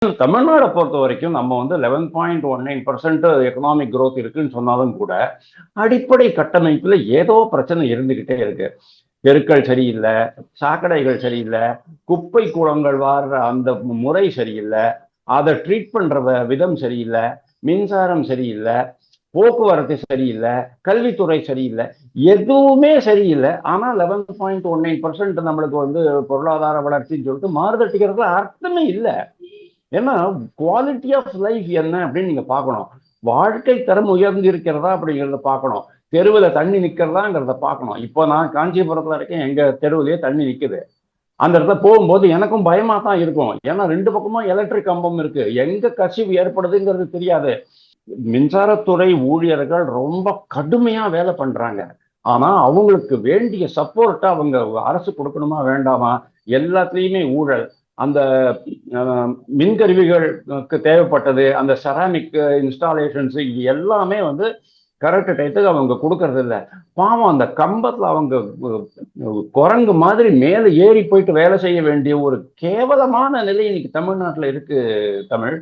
தமிழ்நாடை பொறுத்த வரைக்கும் நம்ம வந்து 11.19% எக்கனாமிக் growth இருக்குன்னு சொன்னாலும் கூட அடிப்படை கட்டமைப்புல ஏதோ பிரச்சனை இருந்துகிட்டே இருக்கு. தெருக்கள் சரியில்லை, சாக்கடைகள் சரியில்லை, குப்பை கூளங்கள் வாடுற அந்த முறை சரியில்லை, அதை ட்ரீட் பண்ற விதம் சரியில்லை, மின்சாரம் சரியில்லை, போக்குவரத்து சரியில்லை, கல்வித்துறை சரியில்லை, எதுவுமே சரியில்லை. ஆனா 11.19% நம்மளுக்கு வந்து பொருளாதார வளர்ச்சின்னு சொல்லிட்டு மாறுதட்டிக்கிறதுல அர்த்தமே இல்லை. ஏன்னா குவாலிட்டி ஆஃப் லைஃப் என்ன அப்படின்னு நீங்க பார்க்கணும். வாழ்க்கை தரம் உயர்ந்து இருக்கிறதா அப்படிங்கிறத பார்க்கணும். தெருவில் தண்ணி நிக்கிறதாங்கிறத பார்க்கணும். இப்போ நான் காஞ்சிபுரத்துல இருக்கேன், எங்க தெருவிலேயே தண்ணி நிக்குது. அந்த இடத்துல போகும்போது எனக்கும் பயமா தான் இருக்கும். ஏன்னா 2 பக்கமும் எலக்ட்ரிக் கம்பம் இருக்கு, எங்க கசிவு ஏற்படுதுங்கிறது தெரியாது. மின்சாரத்துறை ஊழியர்கள் ரொம்ப கடுமையா வேலை பண்றாங்க. ஆனா அவங்களுக்கு வேண்டிய சப்போர்ட்டை அவங்க அரசு கொடுக்கணுமா வேண்டாமா? எல்லாத்துலயுமே ஊழல். அந்த மின்கருவிகளுக்கு தேவைப்பட்டது, அந்த செராமிக் இன்ஸ்டாலேஷன்ஸ், இது எல்லாமே வந்து கரெக்ட் டயத்துக்கு அவங்க கொடுக்கறது இல்லை. பாவம் அந்த கம்பத்துல அவங்க குரங்கு மாதிரி மேல ஏறி போயிட்டு வேலை செய்ய வேண்டிய ஒரு கேவலமான நிலை இன்னைக்கு தமிழ்நாட்டுல இருக்கு. தமிழ்